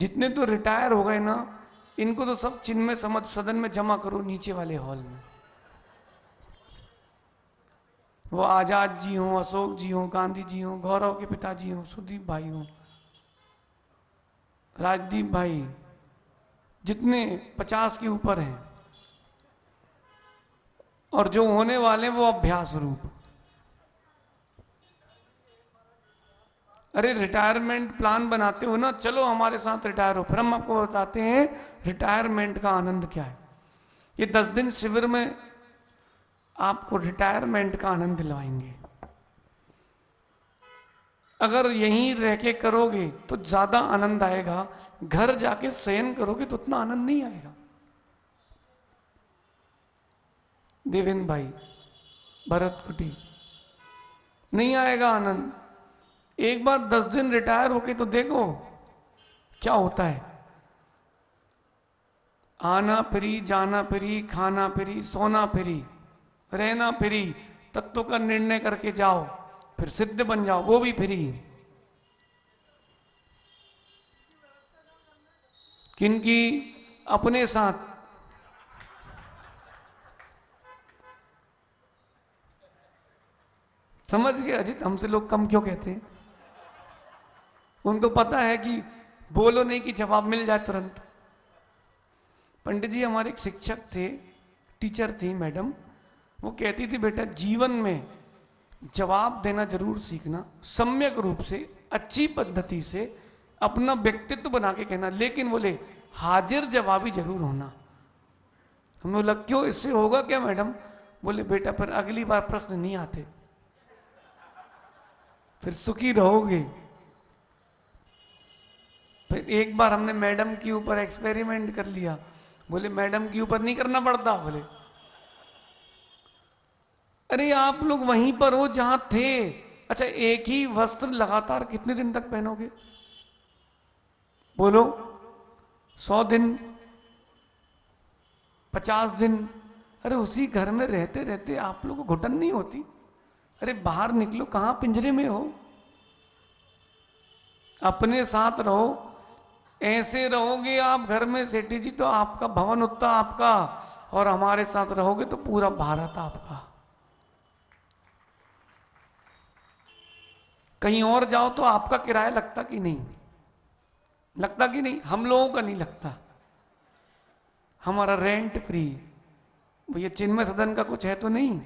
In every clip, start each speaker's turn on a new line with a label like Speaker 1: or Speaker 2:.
Speaker 1: जितने तो रिटायर हो गए ना, इनको तो सब चिन्मय समझ सदन में जमा करो, नीचे वाले हॉल में। वो आजाद जी हों, अशोक जी हों, गांधी जी हों, गौरव के पिताजी हों, सुदीप भाई हों, राजदीप भाई, जितने 50 के ऊपर हैं, और जो होने वाले वो अभ्यास रूप। अरे रिटायरमेंट प्लान बनाते हो ना, चलो हमारे साथ रिटायर हो, फिर हम आपको बताते हैं रिटायरमेंट का आनंद क्या है। ये 10 दिन शिविर में आपको रिटायरमेंट का आनंद दिलवाएंगे। अगर यहीं रह के करोगे तो ज्यादा आनंद आएगा, घर जाके शयन करोगे तो उतना आनंद नहीं आएगा। देवेंद्र भाई, भरत कुटी, नहीं आएगा आनंद। एक बार 10 दिन रिटायर होके तो देखो क्या होता है। आना फ्री, जाना फ्री, खाना फ्री, सोना फ्री, रहना फ्री, तत्व का निर्णय करके जाओ, फिर सिद्ध बन जाओ, वो भी फ्री। किनकी? अपने साथ। समझ गए अजित, हमसे लोग कम क्यों कहते हैं? उनको पता है कि बोलो नहीं कि जवाब मिल जाए तुरंत। पंडित जी हमारे एक शिक्षक थे, टीचर थी मैडम, वो कहती थी बेटा जीवन में जवाब देना जरूर सीखना, सम्यक रूप से, अच्छी पद्धति से अपना व्यक्तित्व बना के कहना, लेकिन बोले हाजिर जवाबी जरूर होना। हमें बोला क्यों, इससे होगा क्या मैडम? बोले बेटा फिर अगली बार प्रश्न नहीं आते, फिर सुखी रहोगे। फिर एक बार हमने मैडम के ऊपर एक्सपेरिमेंट कर लिया। बोले मैडम के ऊपर नहीं करना पड़ता। बोले अरे आप लोग वहीं पर हो जहां थे। अच्छा एक ही वस्त्र लगातार कितने दिन तक पहनोगे? बोलो 100 दिन, 50 दिन। अरे उसी घर में रहते रहते आप लोगों को घुटन नहीं होती? अरे बाहर निकलो, कहां पिंजरे में हो? अपने साथ रहो। ऐसे रहोगे आप घर में सेठी जी तो आपका भवन उत्ता आपका, और हमारे साथ रहोगे तो पूरा भारत आपका। कहीं और जाओ तो आपका किराया लगता कि नहीं? लगता कि नहीं? हम लोगों का नहीं लगता, हमारा रेंट फ्री। भैया चिन्मय सदन का कुछ है तो नहीं?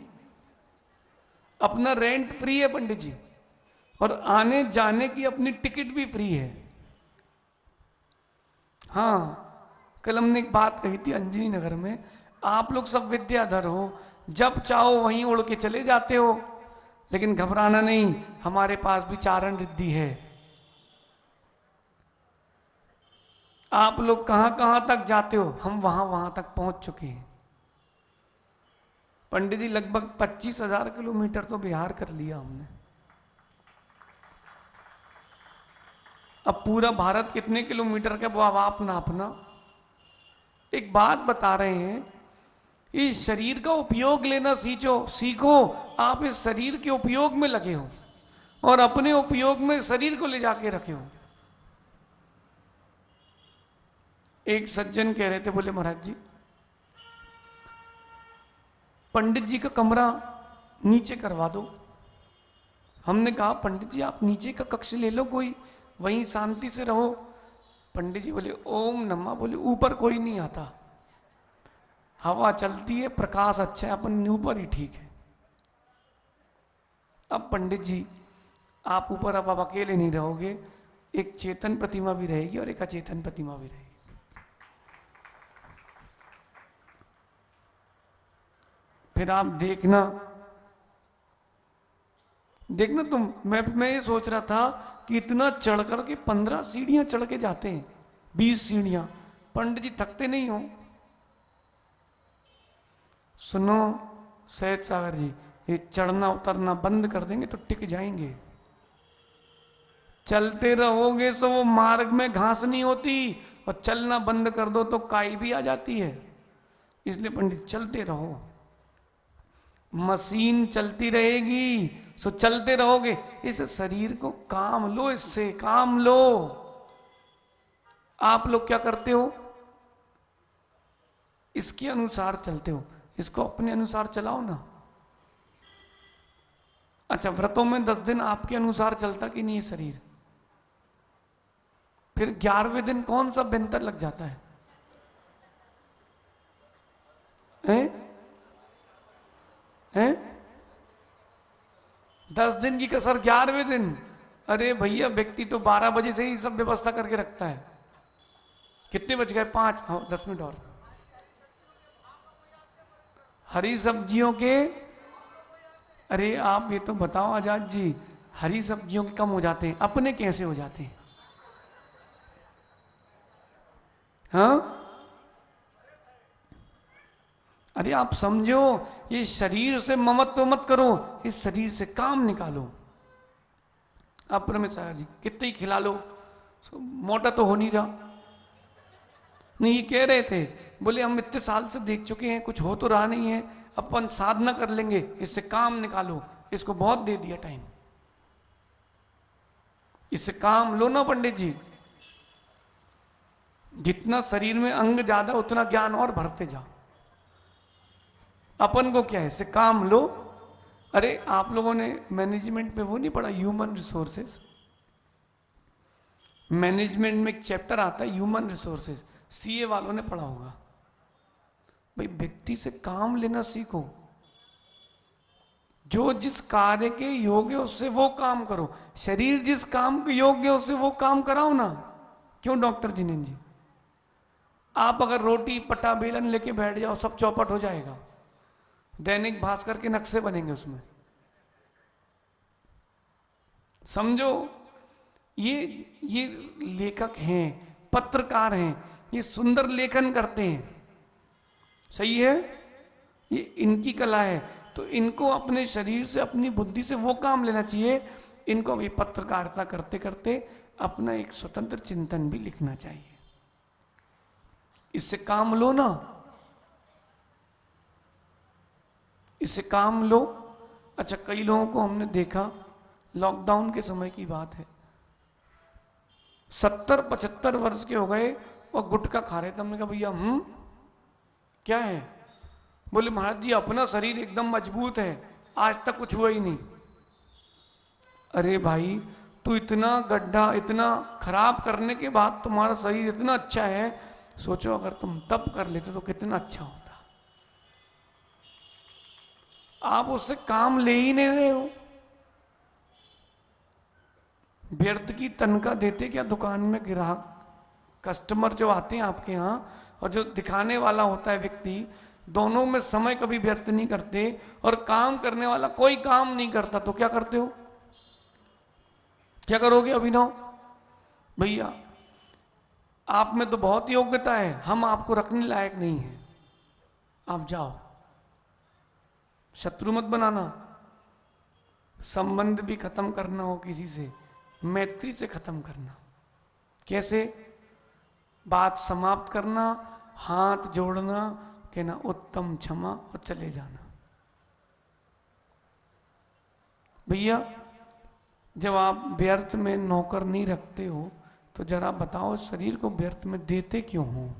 Speaker 1: अपना रेंट फ्री है पंडित जी, और आने जाने की अपनी टिकट भी फ्री है। हाँ, कल हमने एक बात कही थी अंजनी नगर में, आप लोग सब विद्याधर हो, जब चाहो वहीं उड़ के चले जाते हो, लेकिन घबराना नहीं, हमारे पास भी चारण रिद्धि है। आप लोग कहां कहां तक जाते हो, हम वहां वहां तक पहुंच चुके हैं। पंडित जी लगभग 25,000 किलोमीटर तो बिहार कर लिया हमने। अब पूरा भारत कितने किलोमीटर का वो अब आप नापना। एक बात बता रहे हैं, इस शरीर का उपयोग लेना सीखो सीखो। आप इस शरीर के उपयोग में लगे हो और अपने उपयोग में शरीर को ले जाके रखे हो। एक सज्जन कह रहे थे, बोले महाराज जी पंडित जी का कमरा नीचे करवा दो। हमने कहा पंडित जी आप नीचे का कक्ष ले लो कोई, वहीं शांति से रहो। पंडित जी बोले ओम नमः, बोले ऊपर कोई नहीं आता, हवा चलती है, प्रकाश अच्छा है, अपन ऊपर ही ठीक है। अब पंडित जी आप ऊपर अब अकेले नहीं रहोगे, एक चेतन प्रतिमा भी रहेगी और एक अचेतन प्रतिमा भी रहेगी। फिर आप देखना देखना तुम। मैं ये सोच रहा था कि इतना चढ़ करके 15 सीढ़ियां चढ़ के जाते हैं, 20 सीढ़ियां, पंडित जी थकते नहीं हो? सुनो सैयद सागर जी, ये चढ़ना उतरना बंद कर देंगे तो टिक जाएंगे। चलते रहोगे तो वो मार्ग में घास नहीं होती, और चलना बंद कर दो तो काई भी आ जाती है। इसलिए पंडित चलते रहो, मशीन चलती रहेगी सो चलते रहोगे। इस शरीर को काम लो, इससे काम लो। आप लोग क्या करते हो, इसके अनुसार चलते हो, इसको अपने अनुसार चलाओ ना। अच्छा, व्रतों में 10 दिन आपके अनुसार चलता कि नहीं है शरीर, फिर 11वें दिन कौन सा बेहतर लग जाता है? हैं? हैं? 10 दिन की कसर 11वें दिन? अरे भैया, व्यक्ति तो 12 बजे से ही सब व्यवस्था करके रखता है। कितने बज गए? 5। हाँ, 10 मिनट और। हरी सब्जियों के, अरे आप ये तो बताओ आजाद जी, हरी सब्जियों के कम हो जाते हैं, अपने कैसे हो जाते हैं? हाँ, अरे आप समझो, ये शरीर से ममत्व मत करो, इस शरीर से काम निकालो। आप रमेश जी कितने ही खिला लो, मोटा तो हो नहीं रहा। नहीं, ये कह रहे थे, बोले हम इतने साल से देख चुके हैं, कुछ हो तो रहा नहीं है, अपन साधना कर लेंगे, इससे काम निकालो। इसको बहुत दे दिया टाइम, इससे काम लो ना पंडित जी। जितना शरीर में अंग ज्यादा, उतना ज्ञान और भरते जाओ। अपन को क्या है, इससे काम लो। अरे आप लोगों ने मैनेजमेंट में वो नहीं पढ़ा, ह्यूमन रिसोर्सेज? मैनेजमेंट में एक चैप्टर आता है ह्यूमन रिसोर्सेज, सीए वालों ने पढ़ा होगा। भाई, व्यक्ति से काम लेना सीखो, जो जिस कार्य के योग्य उससे वो काम करो। शरीर जिस काम के योग्य उससे वो काम कराओ ना। क्यों डॉक्टर जिनेन जी? आप अगर रोटी पटा बेलन लेके बैठ जाओ, सब चौपट हो जाएगा, दैनिक भास्कर के नक्शे बनेंगे उसमें। समझो, ये लेखक हैं, पत्रकार हैं, ये सुंदर लेखन करते हैं, सही है, ये इनकी कला है। तो इनको अपने शरीर से, अपनी बुद्धि से वो काम लेना चाहिए। इनको अभी पत्रकारिता करते करते अपना एक स्वतंत्र चिंतन भी लिखना चाहिए। इससे काम लो ना, इससे काम लो। अच्छा, कई लोगों को हमने देखा, लॉकडाउन के समय की बात है, 70-75 वर्ष के हो गए और गुटखा खा रहे थे। हमने कहा भैया क्या है? बोले महाराज जी, अपना शरीर एकदम मजबूत है, आज तक कुछ हुआ ही नहीं। अरे भाई, तू इतना गड्ढा, इतना खराब करने के बाद तुम्हारा शरीर इतना अच्छा है, सोचो अगर तुम तप कर लेते तो कितना अच्छा होता। आप उससे काम ले ही नहीं रहे हो। व्यर्थ की तनख्वाह देते क्या दुकान में ग्राहक, कस्टमर जो आते हैं आपके यहाँ, और जो दिखाने वाला होता है व्यक्ति, दोनों में समय कभी व्यर्थ नहीं करते। और काम करने वाला कोई काम नहीं करता, तो क्या करते हो? क्या करोगे अभिनव भैया? आप में तो बहुत योग्यता है, हम आपको रखने लायक नहीं है, आप जाओ। शत्रु मत बनाना। संबंध भी खत्म करना हो किसी से, मैत्री से खत्म करना। कैसे? बात समाप्त करना, हाथ जोड़ना, कहना उत्तम क्षमा और चले जाना। भैया, जब आप व्यर्थ में नौकर नहीं रखते हो, तो जरा बताओ शरीर को व्यर्थ में देते क्यों हो?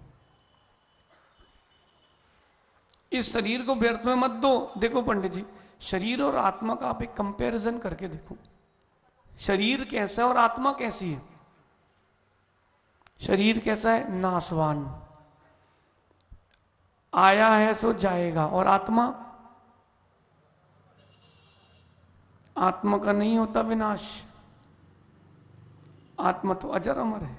Speaker 1: इस शरीर को व्यर्थ में मत दो। देखो पंडित जी, शरीर और आत्मा का आप एक कंपैरिजन करके देखो, शरीर कैसा है और आत्मा कैसी है। शरीर कैसा है? नाशवान, आया है सो जाएगा। और आत्मा, आत्मा का नहीं होता विनाश, आत्मा तो अजर अमर है।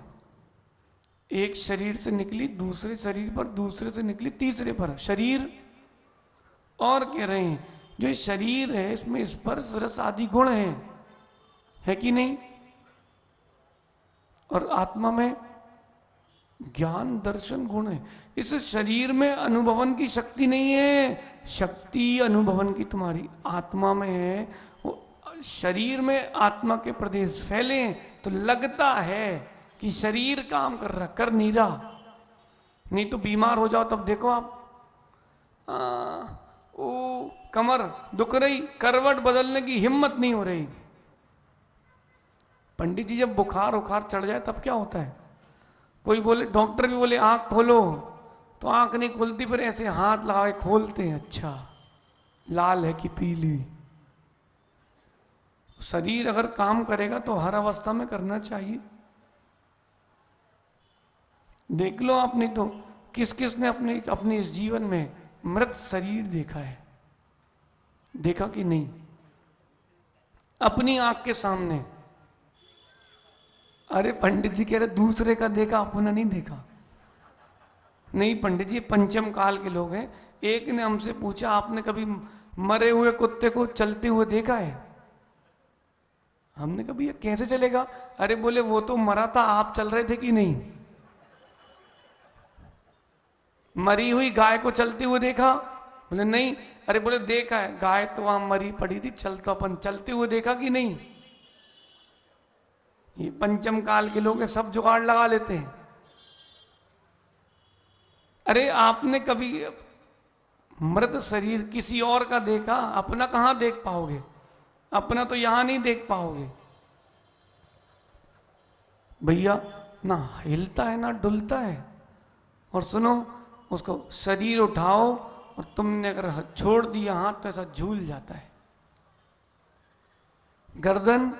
Speaker 1: एक शरीर से निकली दूसरे शरीर पर, दूसरे से निकली तीसरे पर। शरीर, और कह रहे हैं जो शरीर है इसमें स्पर्श रस आदि गुण है कि नहीं? और आत्मा में ज्ञान दर्शन गुण है। इस शरीर में अनुभवन की शक्ति नहीं है, शक्ति अनुभवन की तुम्हारी आत्मा में है। वो शरीर में आत्मा के प्रदेश फैले तो लगता है कि शरीर काम कर रहा, कर नहीं रहा। नहीं तो बीमार हो जाओ तब देखो आप, ओ कमर दुख रही, करवट बदलने की हिम्मत नहीं हो रही। पंडित जी, जब बुखार उखार चढ़ जाए तब क्या होता है? कोई बोले, डॉक्टर भी बोले आंख खोलो, तो आंख नहीं खुलती, पर ऐसे हाथ लगा के खोलते हैं, अच्छा लाल है कि पीली। शरीर अगर काम करेगा तो हर अवस्था में करना चाहिए। देख लो आपने तो, किस किस ने अपने अपने इस जीवन में मृत शरीर देखा है? देखा कि नहीं? अपनी आंख के सामने। अरे पंडित जी कह रहे दूसरे का देखा, अपना नहीं देखा। नहीं पंडित जी, पंचम काल के लोग हैं। एक ने हमसे पूछा, आपने कभी मरे हुए कुत्ते को चलते हुए देखा है? हमने कभी, ये कैसे चलेगा? अरे बोले वो तो मरा था, आप चल रहे थे कि नहीं? मरी हुई गाय को चलते हुए देखा? बोले नहीं। अरे बोले देखा है, गाय तो वहां मरी पड़ी थी, चल तो अपन चलते हुए देखा कि नहीं? ये पंचम काल के लोग सब जुगाड़ लगा लेते हैं। अरे आपने कभी मृत शरीर किसी और का देखा? अपना कहां देख पाओगे? अपना तो यहां नहीं देख पाओगे भैया, ना हिलता है ना डुलता है। और सुनो, उसको शरीर उठाओ और तुमने अगर छोड़ दिया हाथ तो ऐसा झूल जाता है। गर्दन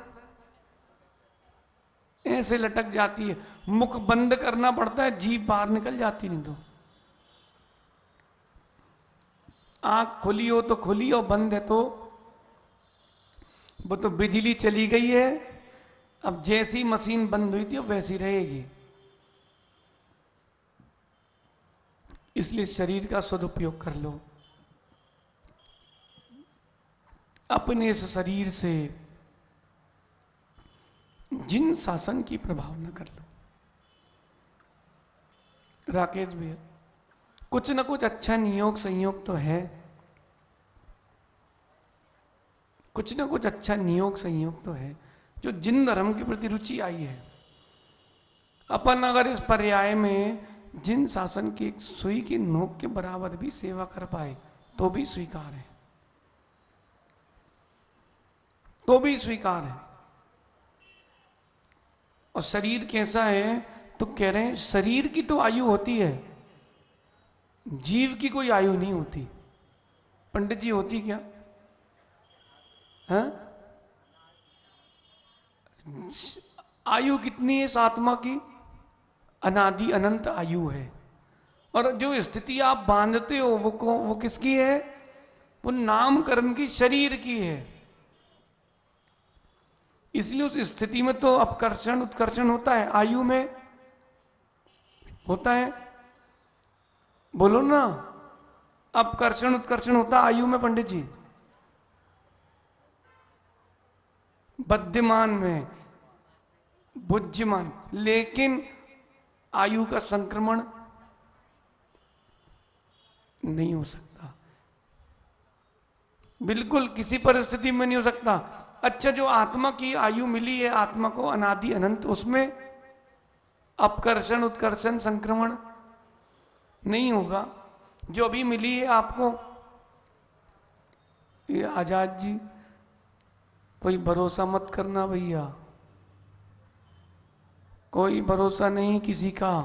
Speaker 1: ऐसे लटक जाती है, मुख बंद करना पड़ता है, जीभ बाहर निकल जाती, नहीं तो। आंख खुली हो तो खुली, और बंद है तो वो तो बिजली चली गई है। अब जैसी मशीन बंद हुई थी वैसी रहेगी। इसलिए शरीर का सदुपयोग कर लो। अपने इस शरीर से जिन शासन की प्रभाव न कर लो। राकेश भैया, कुछ न कुछ अच्छा नियोग संयोग तो है, कुछ न कुछ अच्छा नियोग संयोग तो है, जो जिन धर्म के प्रति रुचि आई है। अपन अगर इस पर्याय में जिन शासन की सुई की नोक के बराबर भी सेवा कर पाए तो भी स्वीकार है, तो भी स्वीकार है। और शरीर कैसा है? तो कह रहे हैं शरीर की तो आयु होती है, जीव की कोई आयु नहीं होती। पंडित जी होती क्या है? आयु कितनी है इस आत्मा की? अनादि अनंत आयु है। और जो स्थिति आप बांधते हो वो किसकी है? वो नामकरण की, शरीर की है। इसलिए उस स्थिति में तो अपकर्षण उत्कर्षण होता है, आयु में होता है। बोलो ना, अपकर्षण उत्कर्षण होता है आयु में पंडित जी। बद्धिमान में, बुद्धिमान, लेकिन आयु का संक्रमण नहीं हो सकता, बिल्कुल किसी परिस्थिति में नहीं हो सकता। अच्छा, जो आत्मा की आयु मिली है, आत्मा को अनादि अनंत, उसमें अपकर्षण उत्कर्षण संक्रमण नहीं होगा। जो अभी मिली है आपको, ये आजाद जी, कोई भरोसा मत करना भैया, कोई भरोसा नहीं किसी का।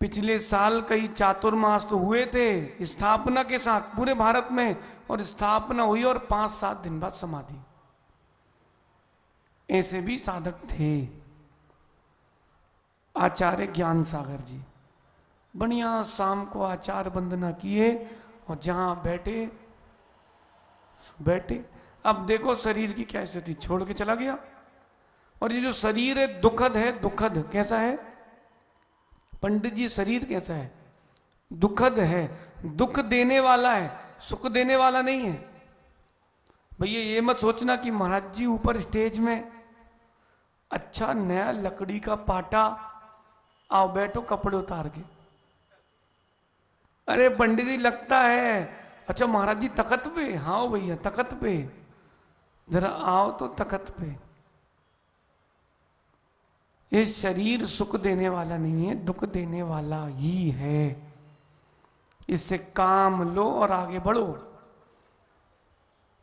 Speaker 1: पिछले साल कई चातुर्मास तो हुए थे स्थापना के साथ पूरे भारत में, और स्थापना हुई और 5-7 दिन बाद समाधि। ऐसे भी साधक थे। आचार्य ज्ञान सागर जी बढ़िया शाम को आचार वंदना किए और जहां बैठे बैठे। अब देखो शरीर की क्या स्थिति, छोड़ के चला गया। और ये जो शरीर है दुखद है, दुखद कैसा है पंडित जी? शरीर कैसा है? दुखद है, दुख देने वाला है, सुख देने वाला नहीं है। भैया ये मत सोचना कि महाराज जी ऊपर स्टेज में अच्छा नया लकड़ी का पाटा, आओ बैठो कपड़े उतार के। अरे पंडित जी लगता है, अच्छा महाराज जी तखत पे? हाँ भैया तखत पे, जरा आओ तो तखत पे। ये शरीर सुख देने वाला नहीं है, दुख देने वाला ही है। इससे काम लो और आगे बढ़ो।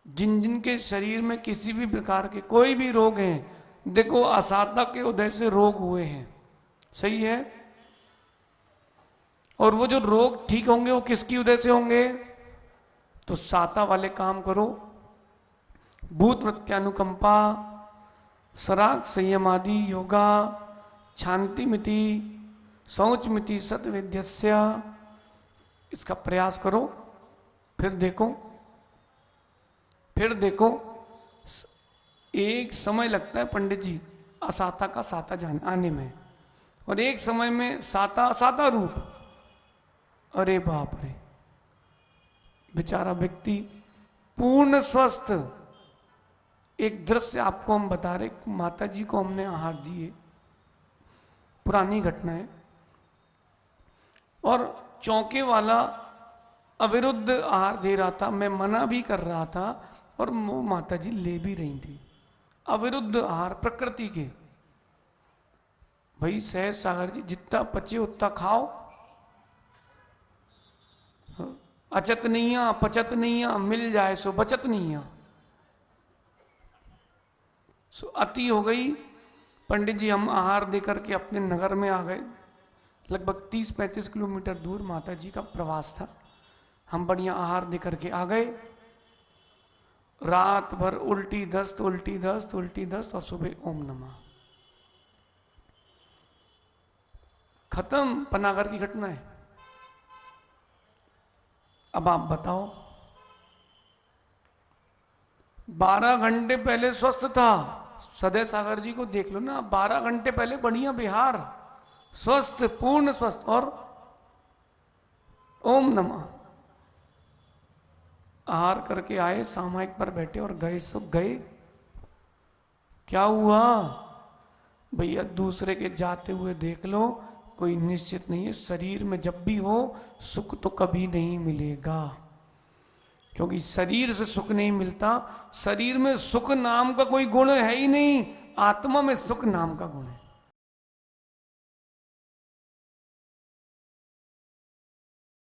Speaker 1: जिन जिन के शरीर में किसी भी प्रकार के कोई भी रोग हैं, देखो असाधा के उदय से रोग हुए हैं, सही है। और वो जो रोग ठीक होंगे वो किसकी वजह से होंगे? तो साता वाले काम करो, भूत वृत्त्यानुकंपा, सराग संयम आदि योगा, शांति मिति, शौच मिति सतविद्यस्य, इसका प्रयास करो। फिर देखो एक समय लगता है पंडित जी असाता का साता आने में, और एक समय में साता रूप, अरे बाप रे, बेचारा व्यक्ति पूर्ण स्वस्थ। एक दृश्य आपको हम बता रहे, माता जी को हमने आहार दिए, पुरानी घटना है, और चौके वाला अविरुद्ध आहार दे रहा था, मैं मना भी कर रहा था, और वो माता जी ले भी रही थी अविरुद्ध आहार प्रकृति के। भाई सहज सागर जी, जितना पचे उतना खाओ, अचत नहीं आ पचत नहीं आ, मिल जाए सो बचत नहीं आ। सो अति हो गई। पंडित जी हम आहार देकर के अपने नगर में आ गए। लगभग 30-35 किलोमीटर दूर माता जी का प्रवास था। हम बढ़िया आहार देकर के आ गए। रात भर उल्टी दस्त उल्टी दस्त उल्टी दस्त, और सुबह ओम नमः। खत्म पनागर की घटना है। अब आप बताओ, 12 घंटे पहले स्वस्थ था। सदय सागर जी को देख लो ना, 12 घंटे पहले बढ़िया बिहार, स्वस्थ, पूर्ण स्वस्थ, और ओम नमः आहार करके आए, सामायिक पर बैठे और गए, सुख गए। क्या हुआ भैया? दूसरे के जाते हुए देख लो, कोई निश्चित नहीं है। शरीर में जब भी हो सुख तो कभी नहीं मिलेगा, क्योंकि शरीर से सुख नहीं मिलता। शरीर में सुख नाम का कोई गुण है ही नहीं, आत्मा में सुख नाम का गुण है।